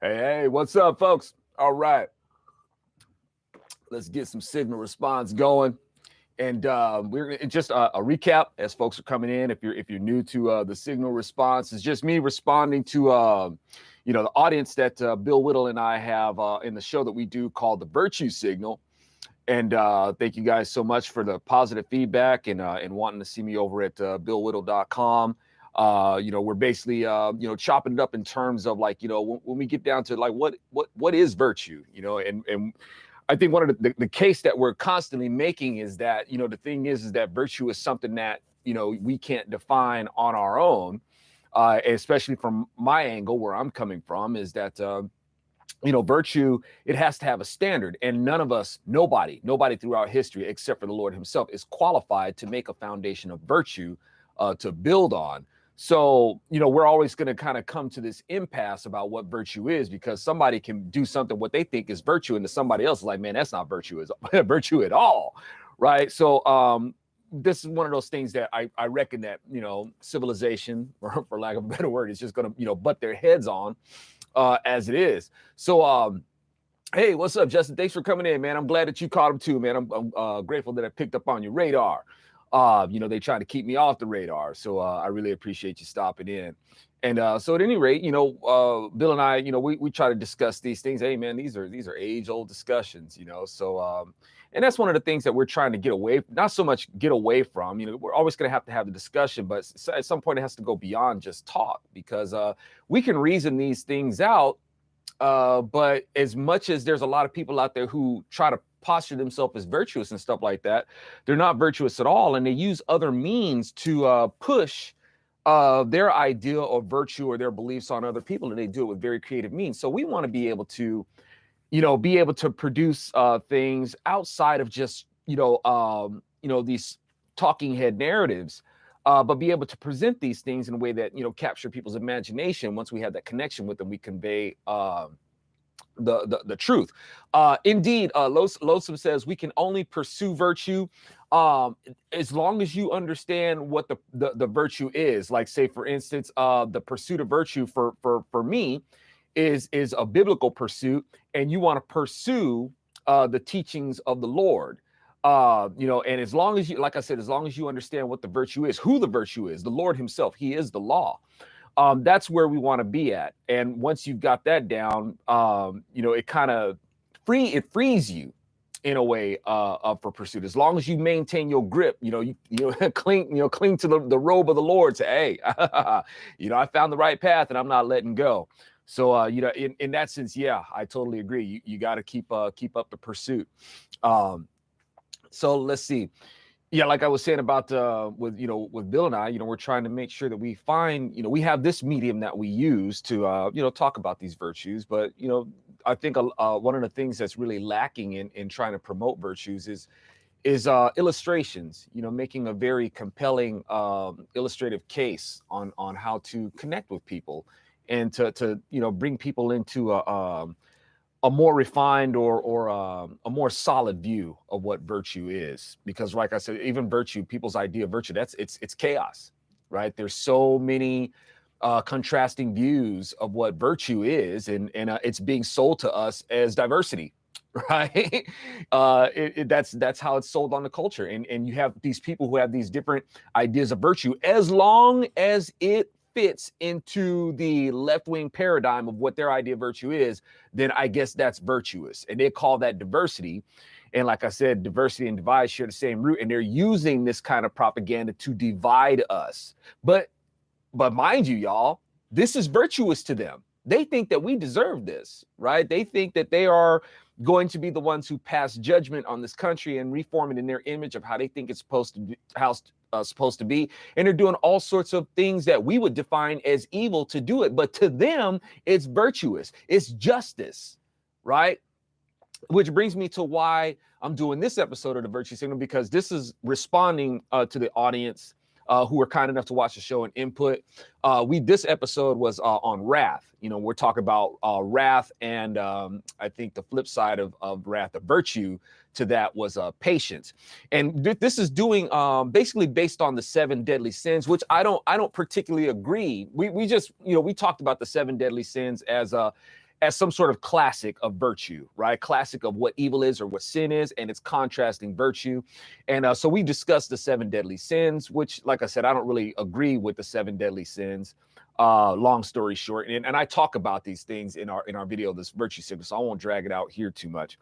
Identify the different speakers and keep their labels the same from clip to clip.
Speaker 1: Hey, what's up, folks? All right, let's get some signal response going. And we're just a recap as folks are coming in. If you're new to the signal response, it's just me responding to the audience that Bill Whittle and I have in the show that we do called the Virtue Signal. And thank you guys so much for the positive feedback and wanting to see me over at billwhittle.com. We're basically chopping it up in terms of like, when we get down to like what is virtue, and I think one of the case that we're constantly making is that, the thing is that virtue is something that, we can't define on our own, especially from my angle where I'm coming from is that, virtue, it has to have a standard, and none of us, nobody throughout history, except for the Lord himself, is qualified to make a foundation of virtue to build on. So, we're always going to kind of come to this impasse about what virtue is, because somebody can do something what they think is virtue, and to somebody else is like, man, that's not virtue, virtue at all, right? So, this is one of those things that I reckon that, civilization, or for lack of a better word, is just going to, butt their heads on as it is. So, hey, what's up, Justin? Thanks for coming in, man. I'm glad that you caught him too, man. I'm grateful that I picked up on your radar. They try to keep me off the radar. So I really appreciate you stopping in. And so at any rate, Bill and I, we try to discuss these things. Hey, man, these are age-old discussions, So, and that's one of the things that we're trying to get away, not so much get away from. We're always going to have the discussion, but at some point it has to go beyond just talk, because we can reason these things out. But as much as there's a lot of people out there who try to posture themselves as virtuous and stuff like that, they're not virtuous at all, and they use other means to push their idea of virtue or their beliefs on other people, and they do it with very creative means. So we want to be able to, produce things outside of just these talking head narratives, but be able to present these things in a way that capture people's imagination. Once we have that connection with them, we convey the truth. Indeed, Losum says we can only pursue virtue as long as you understand what the virtue is. Like, say, for instance, the pursuit of virtue for me is a biblical pursuit, and you want to pursue the teachings of the Lord. And as long as you, like I said, as long as you understand what the virtue is, who the virtue is, the Lord himself, he is the law. That's where we want to be at. And once you've got that down, it kind of frees you in a way for pursuit. As long as you maintain your grip, you cling to the robe of the Lord. Say, hey, I found the right path and I'm not letting go. So, in that sense, yeah, I totally agree. You got to keep up the pursuit. So let's see. Yeah, like I was saying about with Bill and I, we're trying to make sure that we find, we have this medium that we use to talk about these virtues. But I think one of the things that's really lacking in trying to promote virtues is illustrations. Making a very compelling illustrative case on how to connect with people, and to bring people into a more refined or a more solid view of what virtue is. Because like I said, even virtue, people's idea of virtue, it's chaos, right? There's so many contrasting views of what virtue is, and it's being sold to us as diversity, right? That's how it's sold on the culture. And you have these people who have these different ideas of virtue, as long as it fits into the left-wing paradigm of what their idea of virtue is, then I guess that's virtuous. And they call that diversity. And like I said, diversity and divide share the same root, and they're using this kind of propaganda to divide us. But mind you, y'all, this is virtuous to them. They think that we deserve this, right? They think that they are going to be the ones who pass judgment on this country and reform it in their image of how they think it's supposed to be, supposed to be. And they're doing all sorts of things that we would define as evil to do it. But to them, it's virtuous. It's justice, right? Which brings me to why I'm doing this episode of the Virtue Signal, because this is responding to the audience who were kind enough to watch the show and input. This episode was on wrath. We're talking about wrath, and I think the flip side of wrath, the virtue to that was patience. And this is doing basically based on the 7 deadly sins, which I don't particularly agree. We just we talked about the 7 deadly sins as as some sort of classic of virtue, right? Classic of what evil is or what sin is, and it's contrasting virtue. And so we discussed the 7 deadly sins, which, like I said, I don't really agree with the 7 deadly sins. Long story short, and I talk about these things in our video, this virtue signal, so I won't drag it out here too much.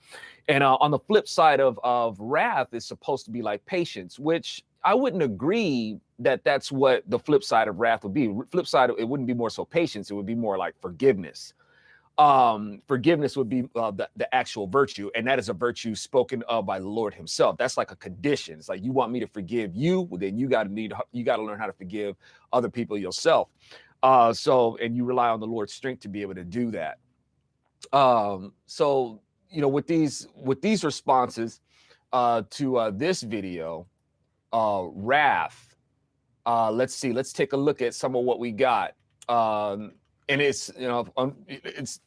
Speaker 1: And on the flip side of wrath is supposed to be like patience, which I wouldn't agree that that's what the flip side of wrath would be. Flip side, it wouldn't be more so patience, it would be more like forgiveness. Forgiveness would be the actual virtue, and that is a virtue spoken of by the Lord himself. That's like a condition. It's like, you want me to forgive you, well, then you got to learn how to forgive other people yourself. And you rely on the Lord's strength to be able to do that. So, you know, with these responses to this video, wrath, let's take a look at some of what we got. And it's, you know, it's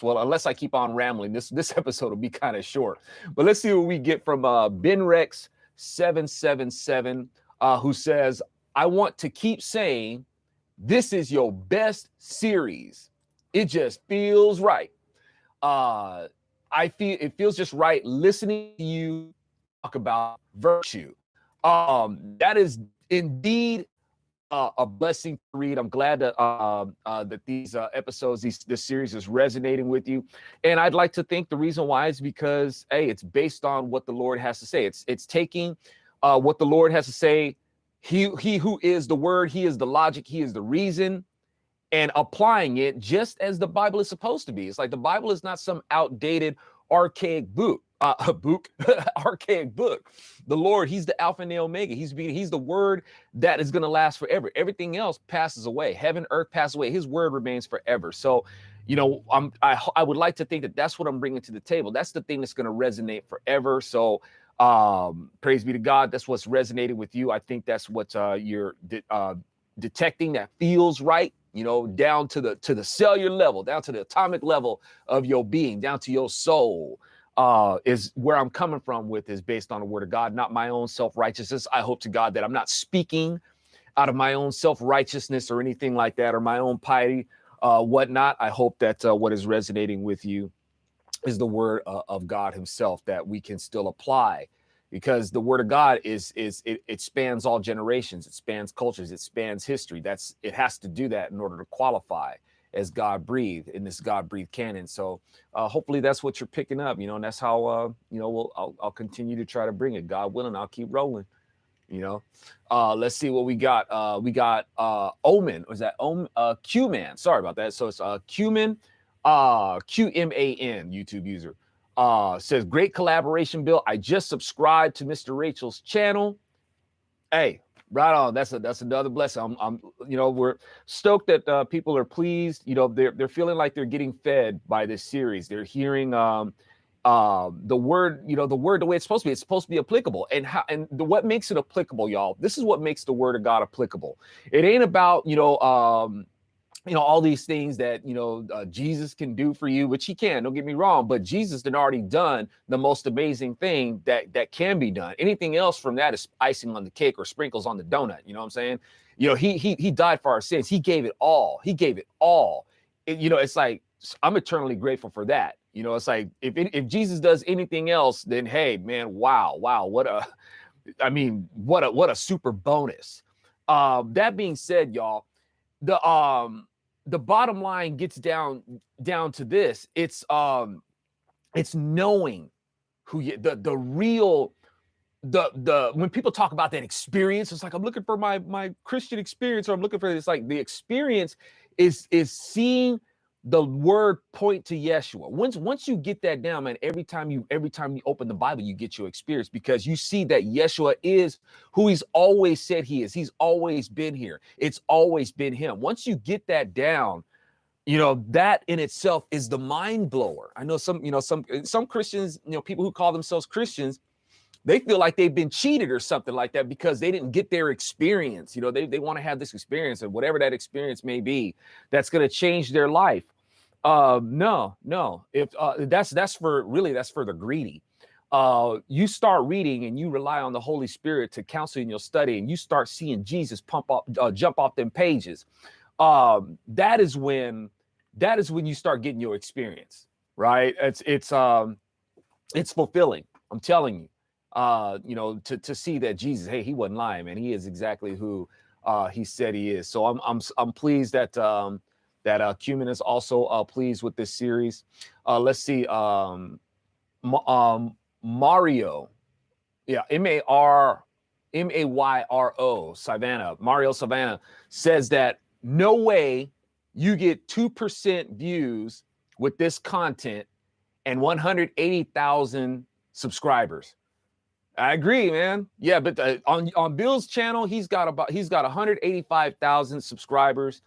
Speaker 1: well, unless I keep on rambling, this episode will be kind of short. But let's see what we get from BenRex 777, who says, I want to keep saying this is your best series. It just feels right. It feels just right listening to you talk about virtue. That is indeed a blessing to read. I'm glad that that these episodes, this series is resonating with you. And I'd like to think the reason why is because, hey, it's based on what the Lord has to say. It's taking what the Lord has to say. He who is the word, he is the logic, he is the reason, and applying it just as the Bible is supposed to be. It's like the Bible is not some outdated, archaic book. Archaic book. The Lord, he's the Alpha and the Omega. He's the word that is going to last forever. Everything else passes away. Heaven, earth pass away. His word remains forever. So, you know, I would like to think that that's what I'm bringing to the table. That's the thing that's going to resonate forever. So, praise be to God. That's what's resonating with you. I think that's what you're detecting that feels right. You know, down to the cellular level, down to the atomic level of your being, down to your soul. Is where I'm coming from with is based on the word of God, not my own self-righteousness. I hope to God that I'm not speaking out of my own self-righteousness or anything like that, or my own piety, whatnot. I hope that what is resonating with you is the word of God himself that we can still apply, because the word of God it spans all generations, it spans cultures, it spans history. It has to do that in order to qualify as God breathed in this God breathed canon. So hopefully that's what you're picking up, you know, and that's how, you know, I'll continue to try to bring it. God willing, I'll keep rolling, you know. Let's see what we got. We got Omen, or is that Q-Man? Sorry about that. So it's Q-Man, QMAN, YouTube user. Says, great collaboration, Bill. I just subscribed to Mr. Rachel's channel. Hey, right on. That's another blessing. I'm you know, we're stoked that people are pleased. You know, they're feeling like they're getting fed by this series. They're hearing the word, you know, the word the way it's supposed to be. It's supposed to be applicable. And what makes it applicable, y'all? This is what makes the word of God applicable. It ain't about, you know, all these things that, you know, Jesus can do for you, which he can, don't get me wrong, but Jesus had already done the most amazing thing that can be done. Anything else from that is icing on the cake or sprinkles on the donut. You know what I'm saying? You know, he died for our sins. He gave it all. He gave it all. You know, it's like, I'm eternally grateful for that. You know, it's like, if Jesus does anything else, then, hey, man, wow, what a super bonus. That being said, y'all, the bottom line gets down to this. It's knowing who you, the real, when people talk about that experience, it's like, I'm looking for my Christian experience, or I'm looking for, it's like the experience is seeing the word point to Yeshua. Once you get that down, man, every time you open the Bible, you get your experience, because you see that Yeshua is who he's always said he is. He's always been here. It's always been him. Once you get that down, you know, that in itself is the mind blower. I know some Christians, you know, people who call themselves Christians, they feel like they've been cheated or something like that because they didn't get their experience. You know, they want to have this experience, and whatever that experience may be, that's going to change their life. No. If that's for the greedy. You start reading and you rely on the Holy Spirit to counsel in your study, and you start seeing Jesus jump off them pages. That is when that is when you start getting your experience, right? It's fulfilling. I'm telling you, to see that Jesus, hey, he wasn't lying, man. He is exactly who he said he is. So I'm pleased that Cumin is also pleased with this series. Let's see, Mario, yeah, Mayro Savannah, Mario Savannah says that no way you get 2% views with this content and 180,000 subscribers. I agree, man. Yeah, but on Bill's channel, he's got 185,000 subscribers.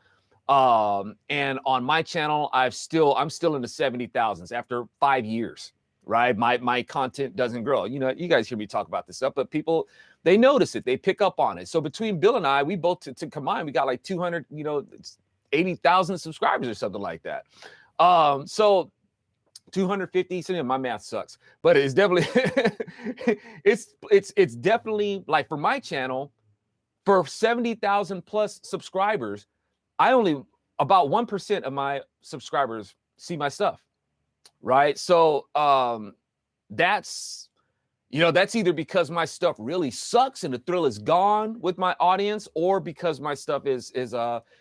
Speaker 1: And on my channel, I'm still in the 70,000s after 5 years, right? My content doesn't grow. You know, you guys hear me talk about this stuff, but people, they notice it, they pick up on it. So between Bill and I, we both to combine, we got like 280,000 subscribers or something like that. So 250, so my math sucks, but it's definitely it's definitely like for my channel, for 70,000 plus subscribers, I only about 1% of my subscribers see my stuff, right? So that's either because my stuff really sucks and the thrill is gone with my audience, or because my stuff is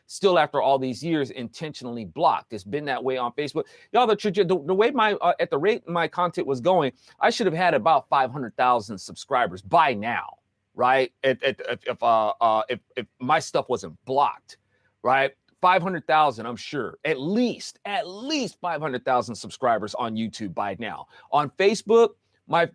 Speaker 1: still, after all these years, intentionally blocked. It's been that way on Facebook. Y'all, the way at the rate my content was going, I should have had about 500,000 subscribers by now, right? If my stuff wasn't blocked, right? 500,000, I'm sure, at least 500,000 subscribers on YouTube by now. On Facebook, my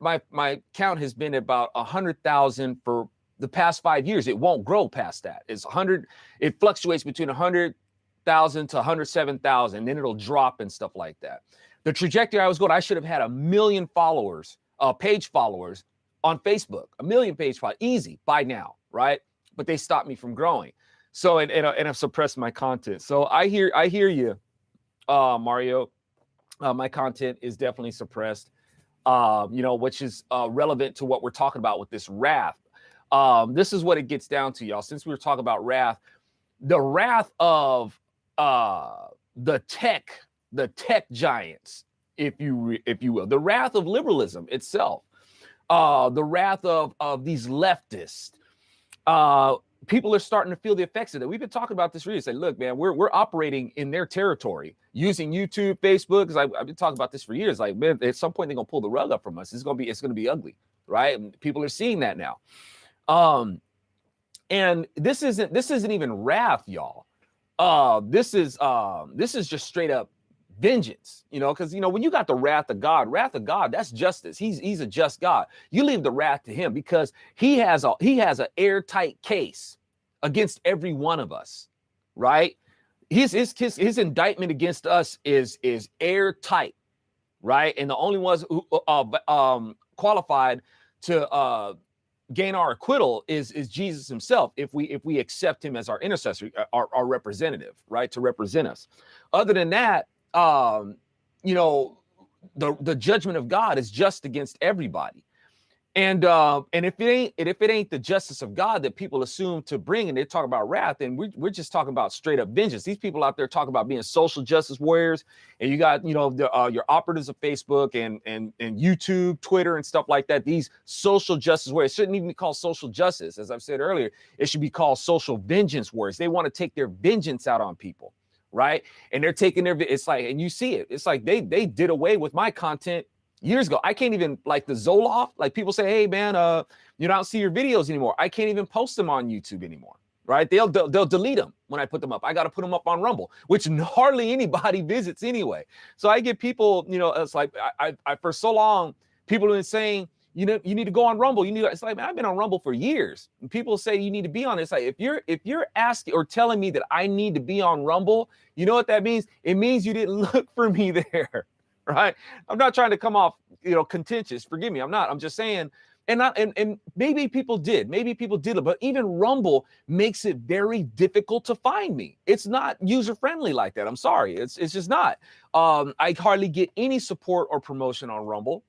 Speaker 1: count has been about 100,000 for the past 5 years. It won't grow past that. It's 100. It fluctuates between 100,000 to 107,000. Then it'll drop and stuff like that. The trajectory I was going, I should have had 1 million followers, page followers on Facebook, 1 million page followers, easy by now, right? But they stopped me from growing. So and I've suppressed my content. So I hear you, Mario. My content is definitely suppressed. Which is relevant to what we're talking about with this wrath. This is what it gets down to, y'all. Since we were talking about wrath, the wrath of the tech giants, if you will, the wrath of liberalism itself, the wrath of these leftists. People are starting to feel the effects of that. We've been talking about this recently. Say, look, man, we're operating in their territory using YouTube, Facebook. Because I've been talking about this for years. Like, man, at some point they're gonna pull the rug up from us. It's gonna be ugly, right? And people are seeing that now. And this isn't even wrath, y'all. This is just straight up vengeance, because when you got the wrath of God, that's justice. He's a just God. You leave the wrath to him, because he has an airtight case against every one of us, right? His indictment against us is airtight, right? And the only ones who qualified to gain our acquittal is Jesus himself, if we accept him as our intercessor, our representative, right, to represent us. Other than that, the judgment of God is just against everybody. And if it ain't the justice of God that people assume to bring, and they talk about wrath, and we're just talking about straight up vengeance. These people out there talk about being social justice warriors, and you got your operatives of Facebook and YouTube, Twitter, and stuff like that. These social justice warriors shouldn't even be called social justice, as I've said earlier. It should be called social vengeance warriors. They want to take their vengeance out on people, right? And they're taking it's like, and you see it. It's like they did away with my content years ago. I can't even, like the Zoloft, like people say, hey man, I don't see your videos anymore. I can't even post them on YouTube anymore, right? They'll delete them when I put them up. I got to put them up on Rumble, which hardly anybody visits anyway. So I get people, it's like, I for so long, people have been saying, you need to go on Rumble. It's like, man, I've been on Rumble for years. And people say you need to be on it. It's like, if you're asking or telling me that I need to be on Rumble, you know what that means? It means you didn't look for me there. Right? I'm not trying to come off, contentious. Forgive me. I'm not. I'm just saying, and maybe people did, but even Rumble makes it very difficult to find me. It's not user friendly like that. I'm sorry. It's just not. I hardly get any support or promotion on Rumble.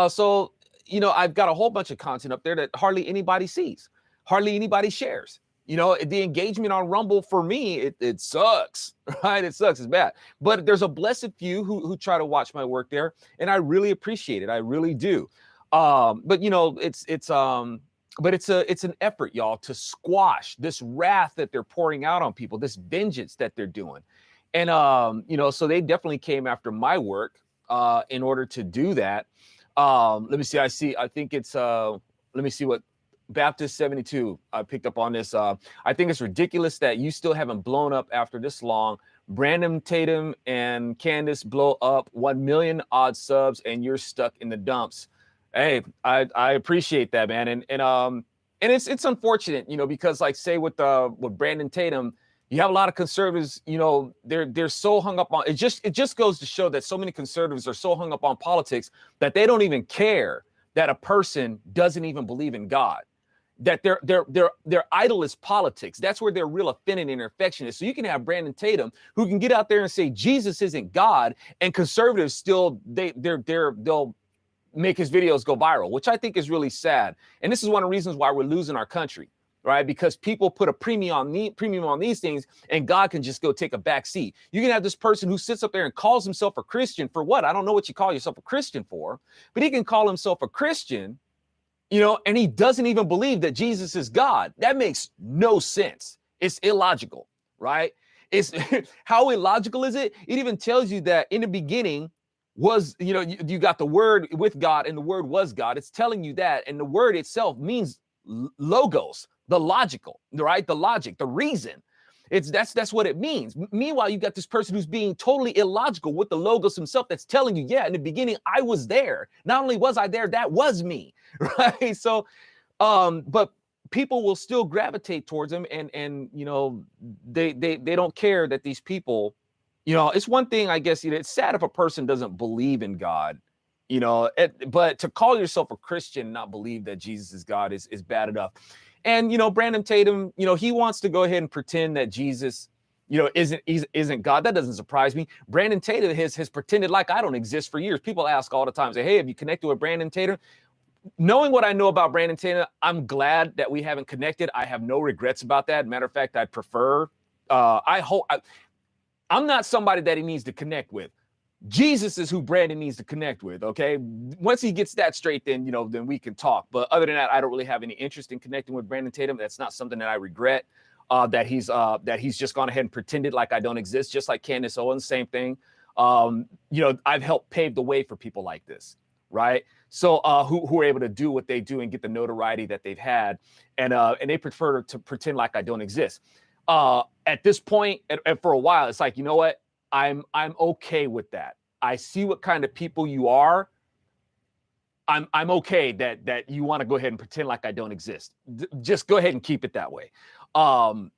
Speaker 1: So I've got a whole bunch of content up there that hardly anybody sees, hardly anybody shares. You know, the engagement on Rumble for me, it sucks, right? It sucks. It's bad. But there's a blessed few who try to watch my work there, and I really appreciate it. I really do. But you know, it's an effort, y'all, to squash this wrath that they're pouring out on people, this vengeance that they're doing. And you know, so they definitely came after my work in order to do that. Let me see. I think it's let me see what Baptist 72, I picked up on this. I think it's ridiculous that you still haven't blown up after this long. Brandon Tatum and Candace blow up 1 million odd subs and you're stuck in the dumps. Hey, I appreciate that, man. And it's unfortunate, you know, because like say with Brandon Tatum, you have a lot of conservatives, you know, they're so hung up on it. Just goes to show that so many conservatives are so hung up on politics that they don't even care that a person doesn't even believe in God. That their idol is politics. That's where their real affinity and affection is. So you can have Brandon Tatum who can get out there and say Jesus isn't God, and conservatives still they'll make his videos go viral, which I think is really sad. And this is one of the reasons why we're losing our country, right? Because people put a premium on these things, and God can just go take a back seat. You can have this person who sits up there and calls himself a Christian for what? I don't know what you call yourself a Christian for, but he can call himself a Christian, you know, and he doesn't even believe that Jesus is God. That makes no sense. It's illogical, right? It's how illogical is it? It even tells you that in the beginning was, you know, you got the word with God and the word was God. It's telling you that. And the word itself means logos, the logical, right? The logic, the reason. That's what it means. Meanwhile, you got this person who's being totally illogical with the logos himself that's telling you, yeah, in the beginning, I was there. Not only was I there, that was me, right? So, but people will still gravitate towards him, and you know, they don't care that these people, you know, it's one thing, I guess, you know, it's sad if a person doesn't believe in God, you know, but to call yourself a Christian, not believe that Jesus is God is bad enough. And, you know, Brandon Tatum, you know, he wants to go ahead and pretend that Jesus, you know, isn't God. That doesn't surprise me. Brandon Tatum has pretended like I don't exist for years. People ask all the time, say, hey, have you connected with Brandon Tatum? Knowing what I know about Brandon Tatum, I'm glad that we haven't connected. I have no regrets about that. Matter of fact, I'd prefer, I'm not somebody that he needs to connect with. Jesus is who Brandon needs to connect with, okay? Once he gets that straight, then, you know, then we can talk. But other than that, I don't really have any interest in connecting with Brandon Tatum. That's not something that I regret, that he's just gone ahead and pretended like I don't exist, just like Candace Owens, same thing. You know, I've helped pave the way for people like this, right? So who are able to do what they do and get the notoriety that they've had, and they prefer to pretend like I don't exist. At this point, and for a while, it's like, you know what? I'm okay with that. I see what kind of people you are. I'm okay that you want to go ahead and pretend like I don't exist. Just go ahead and keep it that way. I'm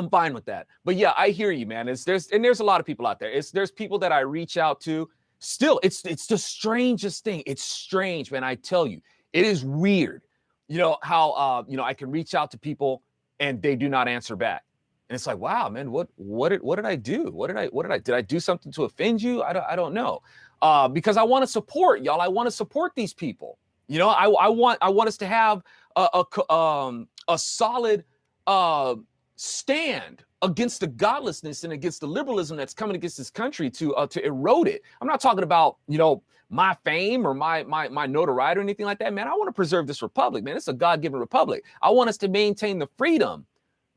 Speaker 1: fine with that. But yeah, I hear you, man. There's a lot of people out there. There's people that I reach out to. Still, it's the strangest thing. It's strange, man. I tell you, it is weird. You know how you know, I can reach out to people and they do not answer back. And it's like, wow, man, what did I do? Did I do something to offend you? I don't know. Because I want to support y'all. I want to support these people. You know, I want us to have a solid stand against the godlessness and against the liberalism that's coming against this country to erode it. I'm not talking about, you know, my fame or my notoriety or anything like that, man. I want to preserve this republic, man. It's a God-given republic. I want us to maintain the freedom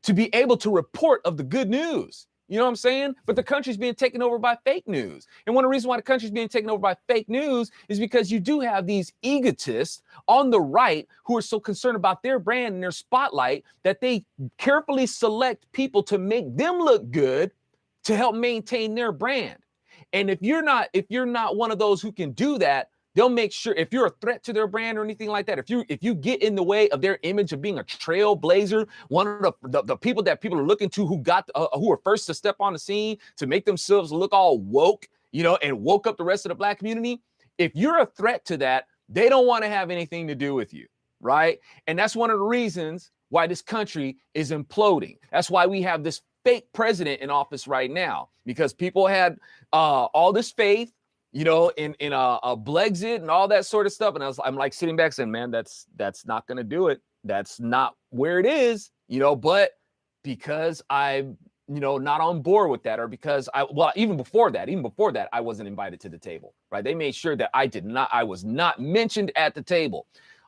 Speaker 1: to be able to report of the good news. You know what I'm saying? But the country's being taken over by fake news. And one of the reasons why the country's being taken over by fake news is because you do have these egotists on the right who are so concerned about their brand and their spotlight that they carefully select people to make them look good to help maintain their brand. And if you're not one of those who can do that, they'll make sure, if you're a threat to their brand or anything like that, if you get in the way of their image of being a trailblazer, one of the people that people are looking to who are first to step on the scene to make themselves look all woke, you know, and woke up the rest of the Black community, if you're a threat to that, they don't want to have anything to do with you, right? And that's one of the reasons why this country is imploding. That's why we have this fake president in office right now, because people had all this faith, you know, in a Brexit and all that sort of stuff. And I'm like sitting back saying, man, that's not going to do it. That's not where it is. but because I'm, not on board with that, or because even before that, I wasn't invited to the table, right? They made sure that I was not mentioned at the table.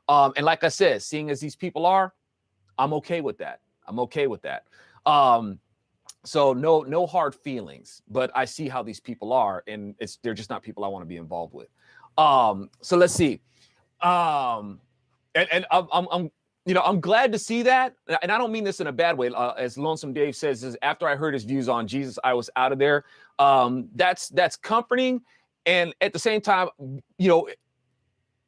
Speaker 1: And like I said, seeing as these people are, I'm okay with that. So no hard feelings, but I see how these people are, and they're just not people I want to be involved with. So let's see. And I'm glad to see that, and I don't mean this in a bad way. As Lonesome Dave says, is after I heard his views on Jesus, I was out of there. That's comforting, and at the same time,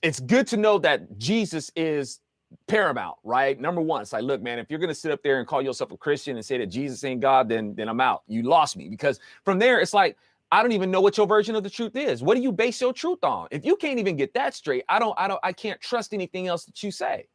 Speaker 1: it's good to know that Jesus is paramount, right? Number one, it's like, look, man, if you're gonna sit up there and call yourself a Christian and say that Jesus ain't God, then I'm out. You lost me, because from there, it's like, I don't even know what your version of the truth is. What do you base your truth on? If you can't even get that straight, I can't trust anything else that you say.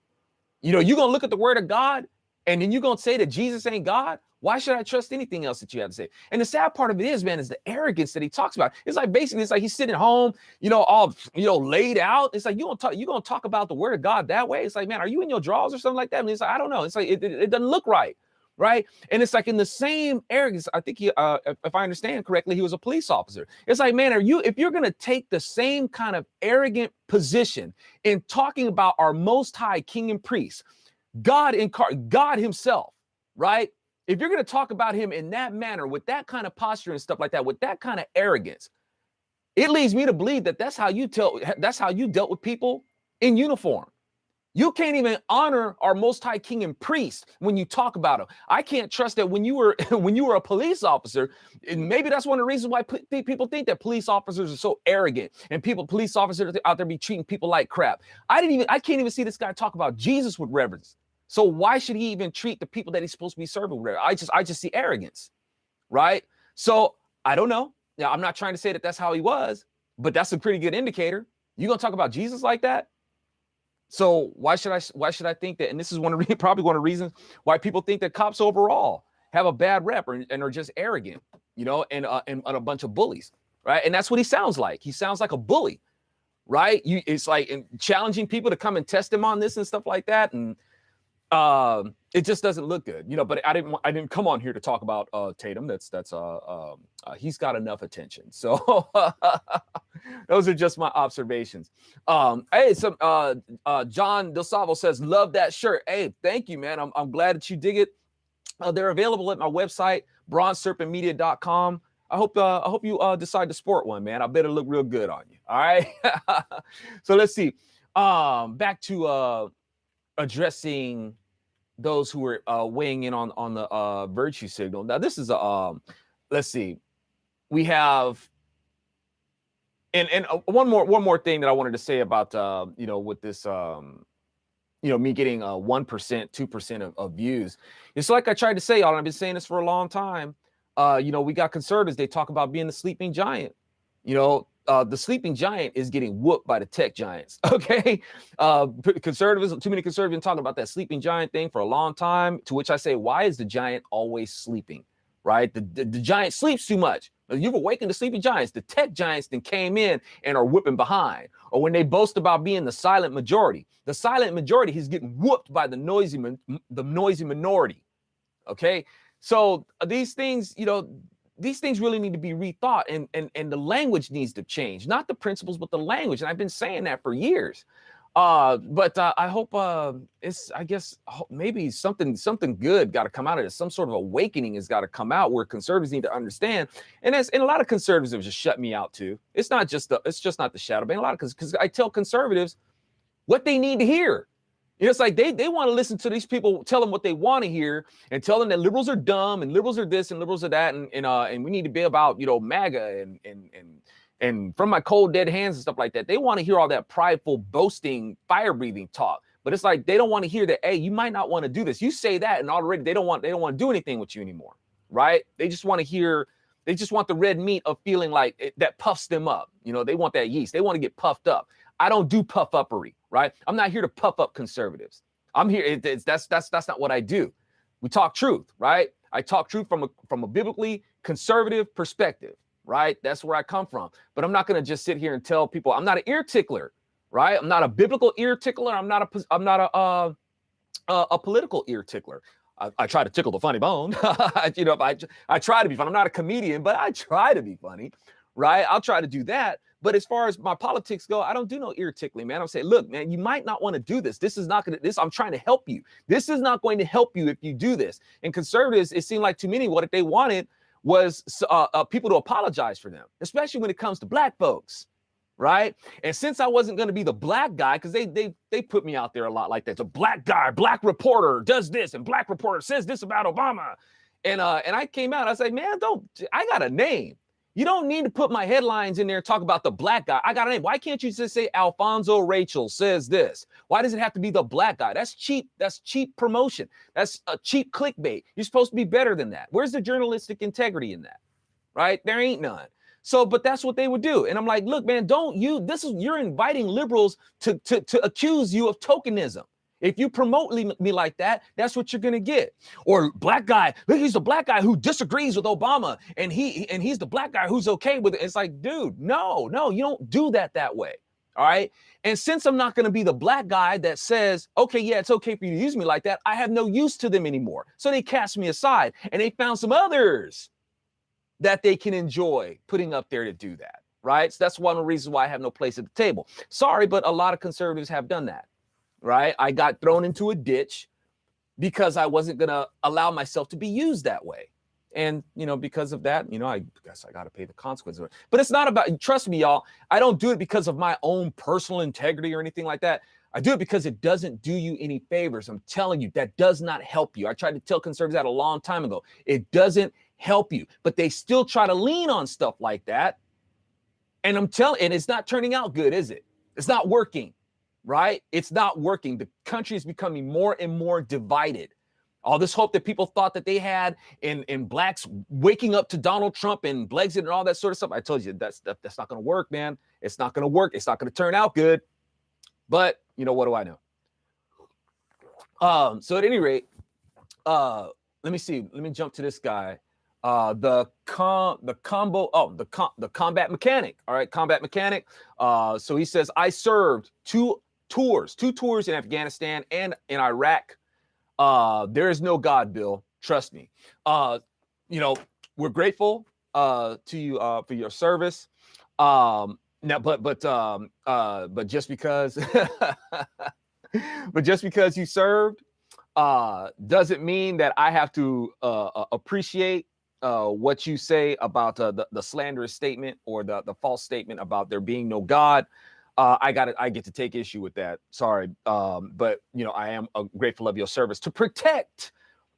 Speaker 1: You're gonna look at the word of God and then you're gonna say that Jesus ain't God. Why should I trust anything else that you have to say? And the sad part of it is, man, is the arrogance that he talks about. It's like, basically, it's like he's sitting at home, all laid out. It's like, you gonna talk about the word of God that way? It's like, man, are you in your drawers or something like that? I mean, it's like, I don't know. It's like it doesn't look right. Right. And it's like, in the same arrogance, I think if I understand correctly, he was a police officer. It's like, man, if you're going to take the same kind of arrogant position in talking about our most high king and priest, God himself, right? If you're going to talk about him in that manner, with that kind of posture and stuff like that, with that kind of arrogance, it leads me to believe that that's how you dealt with people in uniform. You can't even honor our most high king and priest when you talk about him. I can't trust that when you were a police officer, and maybe that's one of the reasons why people think that police officers are so arrogant, and police officers out there be treating people like crap. I can't even see this guy talk about Jesus with reverence. So why should he even treat the people that he's supposed to be serving with reverence? I just see arrogance, right? So I don't know. Now, I'm not trying to say that that's how he was, but that's a pretty good indicator. You gonna talk about Jesus like that? So why should I think that? And this is probably one of the reasons why people think that cops overall have a bad rep and are just arrogant, and a bunch of bullies, right? And that's what he sounds like. He sounds like a bully, right? It's like challenging people to come and test him on this and stuff like that, and it just doesn't look good, But I didn't come on here to talk about Tatum. He's got enough attention. So those are just my observations. Hey, John Del Salvo says, love that shirt. Hey, thank you, man. I'm glad that you dig it. They're available at my website, bronzeserpentmedia.com. I hope you decide to sport one, man. I bet it'll look real good on you. All right. So let's see. Back to addressing those who are weighing in on the virtue signal. Now, this is let's see. We have and one more thing that I wanted to say about with this me getting 1%, 2% of views. It's like I tried to say, y'all, and I've been saying this for a long time. We got conservatives, they talk about being the sleeping giant. The sleeping giant is getting whooped by the tech giants. Okay. Conservatives, too many conservatives talking about that sleeping giant thing for a long time, to which I say, why is the giant always sleeping? Right? The giant sleeps too much. You've awakened the sleeping giants. The tech giants then came in and are whipping behind. Or when they boast about being the silent majority is getting whooped by the noisy minority. Okay. So these things, these things really need to be rethought, and the language needs to change, not the principles, but the language. And I've been saying that for years. But I hope maybe something good got to come out of this. Some sort of awakening has got to come out, where conservatives need to understand. And a lot of conservatives have just shut me out too. It's just not the shadow ban. A lot of, because I tell conservatives what they need to hear. It's like they want to listen to these people tell them what they want to hear, and tell them that liberals are dumb and liberals are this and liberals are that, and we need to be about MAGA and from my cold dead hands and stuff like that. They want to hear all that prideful, boasting, fire breathing talk. But it's like they don't want to hear that, hey, you might not want to do this. You say that, and already they don't want to do anything with you anymore, right? They just want the red meat of feeling like that puffs them up. They want that yeast. They want to get puffed up. I don't do puff uppery, right? I'm not here to puff up conservatives. I'm here. That's not what I do. We talk truth, right? I talk truth from a biblically conservative perspective, right? That's where I come from. But I'm not going to just sit here and tell people. I'm not an ear tickler, right? I'm not a biblical ear tickler. I'm not a political ear tickler. I try to tickle the funny bone. I try to be fun. I'm not a comedian, but I try to be funny, right? I'll try to do that. But as far as my politics go, I don't do no ear tickling, man. I'm saying, look, man, you might not want to do this. This is not going to, I'm trying to help you. This is not going to help you if you do this. And conservatives, it seemed like too many, what they wanted was people to apologize for them, especially when it comes to black folks. Right. And since I wasn't going to be the black guy, because they put me out there a lot like that. It's a black guy, black reporter does this, and black reporter says this about Obama. And I came out, I was like, man, I got a name. You don't need to put my headlines in there and talk about the black guy. I got a name. Why can't you just say Alfonso Rachel says this? Why does it have to be the black guy? That's cheap. That's cheap promotion. That's a cheap clickbait. You're supposed to be better than that. Where's the journalistic integrity in that? Right? There ain't none. So, but that's what they would do. And I'm like, look, man, you're inviting liberals to accuse you of tokenism. If you promote me like that, that's what you're going to get. Or black guy, look, he's the black guy who disagrees with Obama, and he's the black guy who's okay with it. It's like, dude, no, you don't do that way. All right. And since I'm not going to be the black guy that says, okay, yeah, it's okay for you to use me like that, I have no use to them anymore. So they cast me aside, and they found some others that they can enjoy putting up there to do that. Right. So that's one of the reasons why I have no place at the table. Sorry, but a lot of conservatives have done that. Right. I got thrown into a ditch because I wasn't going to allow myself to be used that way. And, because of that, I guess I got to pay the consequences. But it's not about, trust me, y'all, I don't do it because of my own personal integrity or anything like that. I do it because it doesn't do you any favors. I'm telling you, that does not help you. I tried to tell conservatives that a long time ago. It doesn't help you, but they still try to lean on stuff like that. And and it's not turning out good, is it? It's not working. Right? It's not working. The country is becoming more and more divided. All this hope that people thought that they had in blacks waking up to Donald Trump and Brexit and all that sort of stuff. I told you that's not going to work, man. It's not going to work. It's not going to turn out good. But what do I know? So at any rate, let me see. Let me jump to this guy. The combat mechanic. All right, combat mechanic. So he says, I served two tours in Afghanistan and in Iraq. There is no God, Bill. Trust me. We're grateful to you for your service. Now, but just because you served doesn't mean that I have to appreciate what you say about the slanderous statement or the false statement about there being no God. I get to take issue with that. Sorry. But I am grateful of your service to protect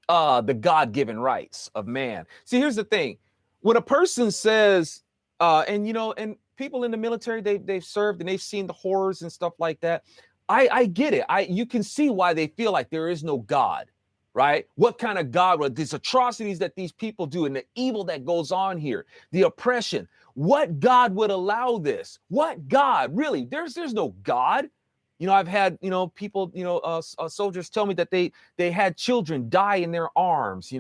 Speaker 1: the God-given rights of man. See, here's the thing. When a person says, and people in the military, they've served and they've seen the horrors and stuff like that. I get it. You can see why they feel like there is no God, right? What kind of God, these atrocities that these people do and the evil that goes on here, the oppression. What God would allow this? What God? Really? There's no God. I've had, people, soldiers tell me that they had children die in their arms.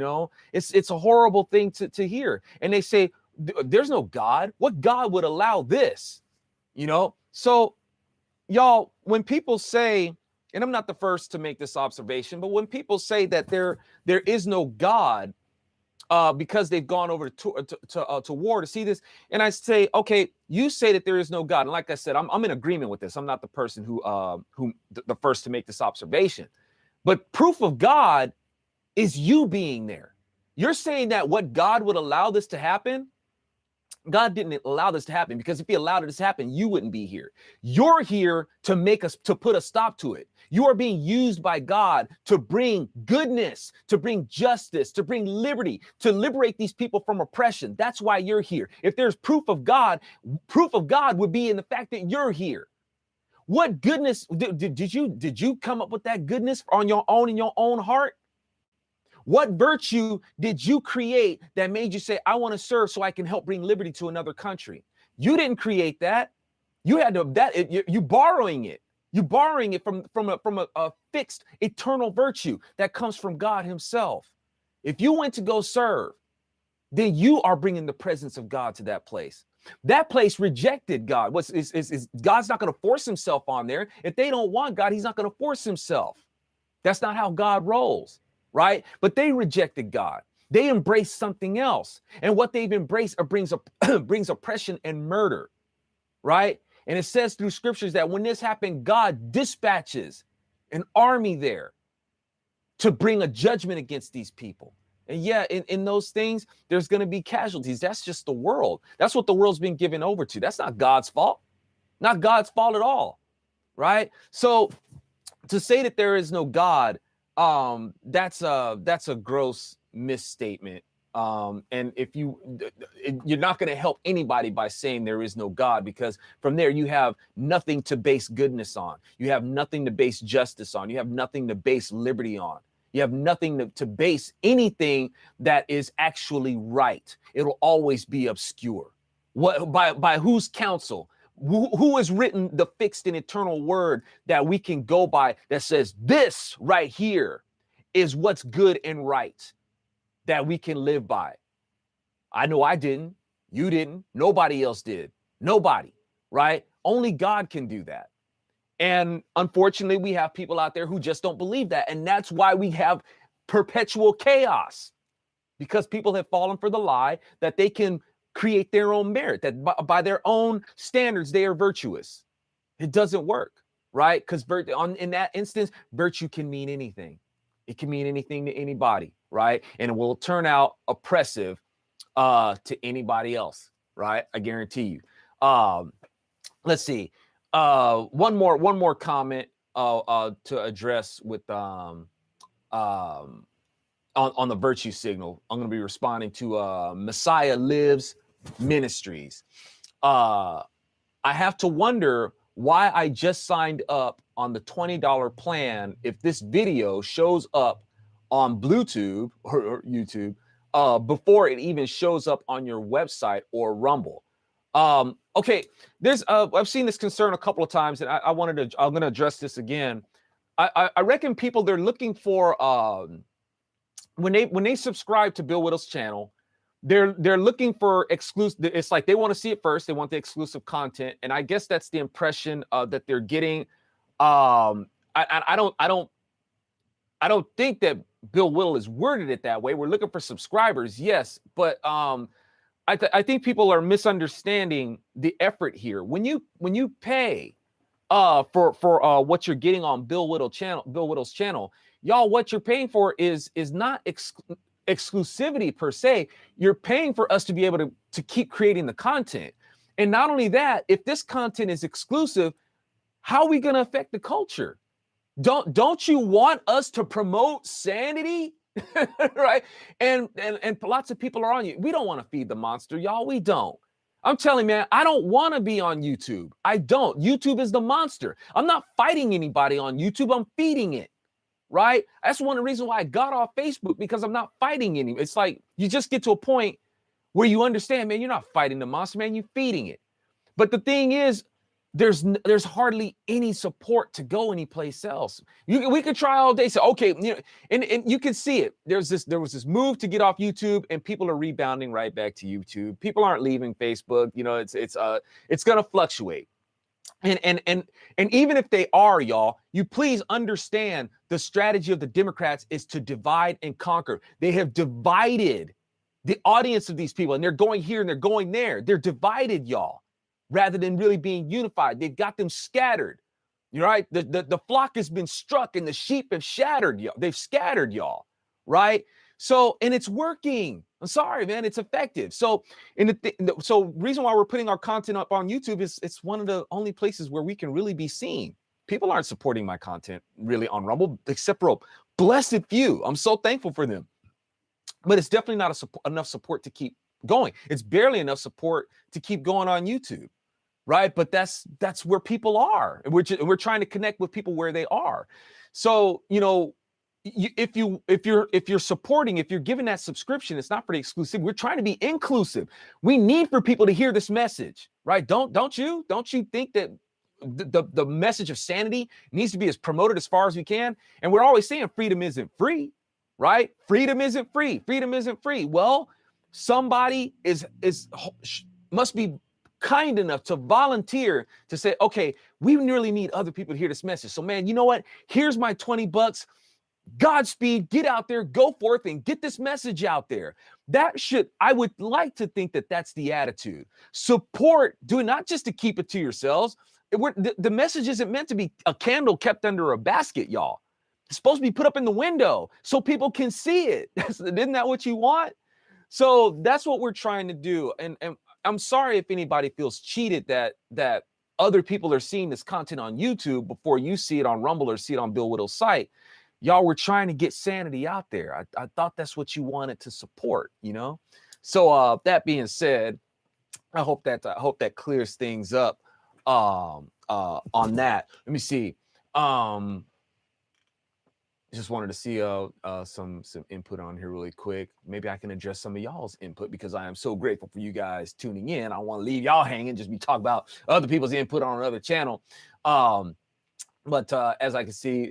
Speaker 1: It's a horrible thing to hear. And they say, there's no God. What God would allow this? So y'all, when people say, and I'm not the first to make this observation, but when people say that there is no God, because they've gone over to war to see this. And I say, okay, you say that there is no God. And like I said, I'm in agreement with this. I'm not the person who the first to make this observation. But proof of God is you being there. You're saying that what God would allow this to happen? God didn't allow this to happen, because if he allowed it to happen, you wouldn't be here. You're here to put a stop to it. You are being used by God to bring goodness, to bring justice, to bring liberty, to liberate these people from oppression. That's why you're here. If there's proof of God would be in the fact that you're here. What goodness did you come up with that goodness on your own in your own heart? What virtue did you create that made you say, I want to serve so I can help bring liberty to another country? You didn't create that. You had to, you borrowing it. You're borrowing it from a fixed eternal virtue that comes from God himself. If you went to go serve, then you are bringing the presence of God to that place. That place rejected God. God's not going to force himself on there. If they don't want God, he's not going to force himself. That's not how God rolls. right? But they rejected God. They embraced something else. And what they've embraced brings oppression and murder, right? And it says through scriptures that when this happened, God dispatches an army there to bring a judgment against these people. And yeah, in those things, there's going to be casualties. That's just the world. That's what the world's been given over to. That's not God's fault. Not God's fault at all, right? So to say that there is no God, that's a gross misstatement. And if you're not going to help anybody by saying there is no God, because from there you have nothing to base goodness on. You have nothing to base justice on. You have nothing to base liberty on. You have nothing to base anything that is actually right. It'll always be obscure. What by whose counsel? Who has written the fixed and eternal word that we can go by that says this right here is what's good and right that we can live by? I know I didn't. You didn't. Nobody else did. Nobody, right? Only God can do that. And unfortunately, we have people out there who just don't believe that. And that's why we have perpetual chaos, because people have fallen for the lie that they can create their own merit, that by their own standards, they are virtuous. It doesn't work, right? Because in that instance, virtue can mean anything. It can mean anything to anybody, right? And it will turn out oppressive to anybody else, right? I guarantee you. Let's see. One more comment to address with on the virtue signal. I'm going to be responding to Messiah Lives Ministries. I have to wonder why I just signed up on the $20 plan if this video shows up on Bluetooth or YouTube before it even shows up on your website or Rumble. Okay, there's I've seen this concern a couple of times, and I'm going to address this again. I reckon people, they're looking for when they subscribe to Bill Whittle's channel, they're looking for exclusive. It's like they want to see it first. They want the exclusive content, and I guess that's the impression that they're getting. I don't think that Bill Whittle has worded it that way. We're looking for subscribers, yes, but I think people are misunderstanding the effort here. When you pay for what you're getting on Bill Whittle's channel, y'all, what you're paying for is not exclusivity per se. You're paying for us to be able to keep creating the content. And not only that, if this content is exclusive, how are we going to affect the culture? Don't you want us to promote sanity? Right? And lots of people are on you. We don't want to feed the monster, y'all. We don't. I'm telling you, man, I don't want to be on YouTube. I don't. YouTube is the monster. I'm not fighting anybody on YouTube. I'm feeding it. Right? That's one of the reasons why I got off Facebook, because I'm not fighting anyone. It's like you just get to a point where you understand, man, you're not fighting the monster, man. You're feeding it. But the thing is, there's hardly any support to go anyplace else. We could try all day. So okay, and you can see it. There was this move to get off YouTube, and people are rebounding right back to YouTube. People aren't leaving Facebook. It's gonna fluctuate. And even if they are, y'all, you please understand the strategy of the Democrats is to divide and conquer. They have divided the audience of these people, and they're going here and they're going there. They're divided, y'all, rather than really being unified. They've got them scattered. You're right. The flock has been struck and the sheep have shattered, y'all. They've scattered, y'all. Right. So, and it's working. I'm sorry, man. It's effective. So, reason why we're putting our content up on YouTube is it's one of the only places where we can really be seen. People aren't supporting my content really on Rumble, except for a blessed few. I'm so thankful for them. But it's definitely not enough support to keep going. It's barely enough support to keep going on YouTube, right? But that's where people are. And we're trying to connect with people where they are. So, if you're supporting, if you're giving that subscription, it's not for the exclusive. We're trying to be inclusive. We need for people to hear this message, right? Don't you think that the message of sanity needs to be as promoted as far as we can? And we're always saying freedom isn't free, right? Freedom isn't free. Freedom isn't free. Well, somebody must be kind enough to volunteer to say, okay, we really need other people to hear this message. So, man, you know what? Here's my $20. Godspeed, get out there, go forth and get this message out there. I would like to think that that's the attitude. Support, do it not just to keep it to yourselves. The message isn't meant to be a candle kept under a basket, y'all. It's supposed to be put up in the window so people can see it. Isn't that what you want? So that's what we're trying to do. And I'm sorry if anybody feels cheated that other people are seeing this content on YouTube before you see it on Rumble or see it on Bill Whittle's site. Y'all were trying to get sanity out there. I thought that's what you wanted to support, you know? So that being said, I hope that clears things up on that. Let me see. Just wanted to see some input on here really quick. Maybe I can address some of y'all's input because I am so grateful for you guys tuning in. I don't want to leave y'all hanging, just be talking about other people's input on another channel. But as I can see,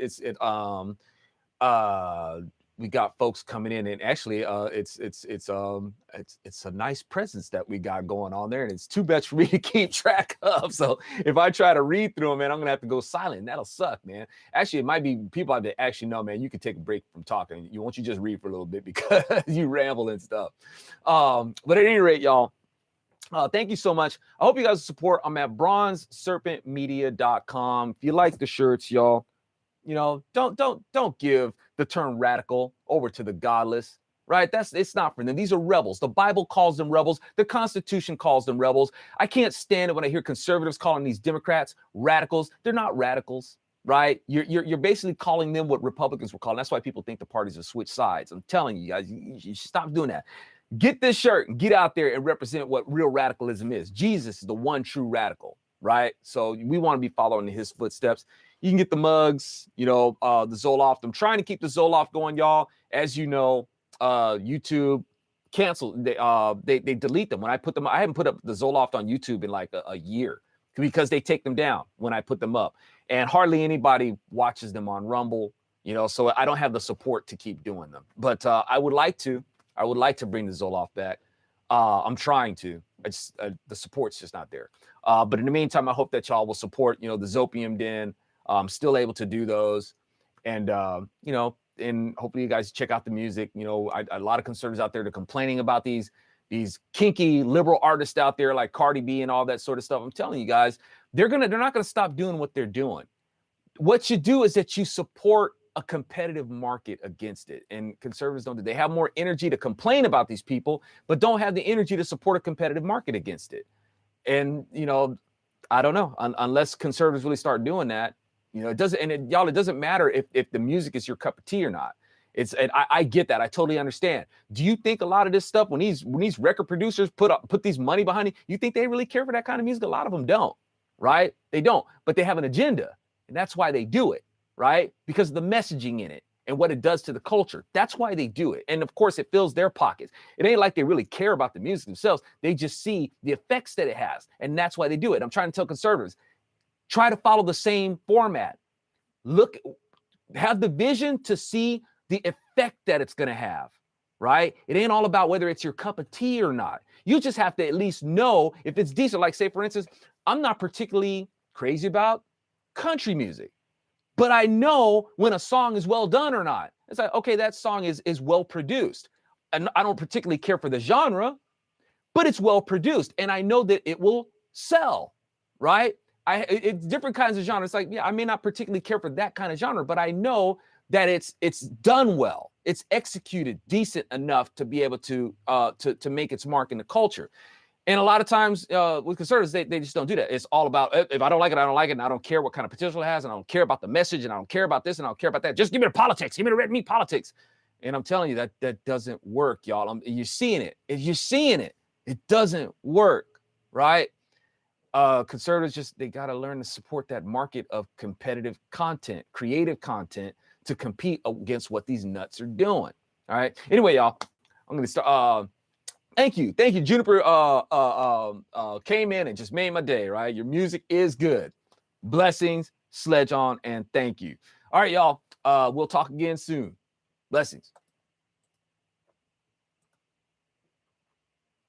Speaker 1: we got folks coming in, and actually it's a nice presence that we got going on there, and it's too much for me to keep track of. So if I try to read through them, man, I'm gonna have to go silent, and that'll suck, man. Actually, it might be people that actually know, man, you can take a break from talking. You just read for a little bit because you ramble and stuff. But at any rate, y'all, thank you so much. I hope you guys support. I'm at bronzeserpentmedia.com. If you like the shirts, y'all, you know, don't give the term radical over to the godless, right? It's not for them. These are rebels. The Bible calls them rebels. The Constitution calls them rebels. I can't stand it when I hear conservatives calling these Democrats radicals. They're not radicals, right? You're basically calling them what Republicans were calling. That's why people think the parties have switched sides. I'm telling you guys, you should stop doing that. Get this shirt and get out there and represent what real radicalism is. Jesus is the one true radical, right? So we want to be following in his footsteps. You can get the mugs, you know, the Zoloft. I'm trying to keep the Zoloft going, y'all. As you know, YouTube canceled. They delete them when I put them. I haven't put up the Zoloft on YouTube in like a year because they take them down when I put them up, and hardly anybody watches them on Rumble. You know, so I don't have the support to keep doing them. But I would like to bring the Zoloft back. I'm trying to. The support's just not there. But in the meantime, I hope that y'all will support, you know, the Zopium Den. I'm still able to do those, and you know, and hopefully you guys check out the music. You know, a lot of conservatives out there that are complaining about these kinky liberal artists out there like Cardi B and all that sort of stuff. I'm telling you guys, they're not gonna stop doing what they're doing. What you do is that you support a competitive market against it, and conservatives don't do. They have more energy to complain about these people, but don't have the energy to support a competitive market against it. And you know, I don't know, unless conservatives really start doing that. You know, it doesn't, y'all, it doesn't matter if the music is your cup of tea or not. I get that. I totally understand. Do you think a lot of this stuff, when these record producers put these money behind it, you think they really care for that kind of music? A lot of them don't, right? They don't, but they have an agenda, and that's why they do it, right? Because of the messaging in it and what it does to the culture. That's why they do it. And of course, it fills their pockets. It ain't like they really care about the music themselves. They just see the effects that it has, and that's why they do it. I'm trying to tell conservatives, try to follow the same format. Have the vision to see the effect that it's going to have, right? It ain't all about whether it's your cup of tea or not. You just have to at least know if it's decent. Like, say, for instance, I'm not particularly crazy about country music, but I know when a song is well done or not. It's like, okay, that song is well produced. And I don't particularly care for the genre, but it's well produced, and I know that it will sell, right? It's different kinds of genres. It's like, yeah, I may not particularly care for that kind of genre, but I know that it's done well. It's executed decent enough to be able to make its mark in the culture. And a lot of times with conservatives, they just don't do that. It's all about, if I don't like it, I don't like it, and I don't care what kind of potential it has, and I don't care about the message, and I don't care about this, and I don't care about that. Just give me the politics. Give me the red meat politics. And I'm telling you, that doesn't work, y'all. You're seeing it. If you're seeing it, it doesn't work, right? Conservatives they got to learn to support that market of competitive content, creative content, to compete against what these nuts are doing. All right. Anyway, y'all, I'm gonna start. Thank you, Juniper. Came in and just made my day. Right, your music is good. Blessings, Sledge on, and thank you. All right, y'all. We'll talk again soon. Blessings.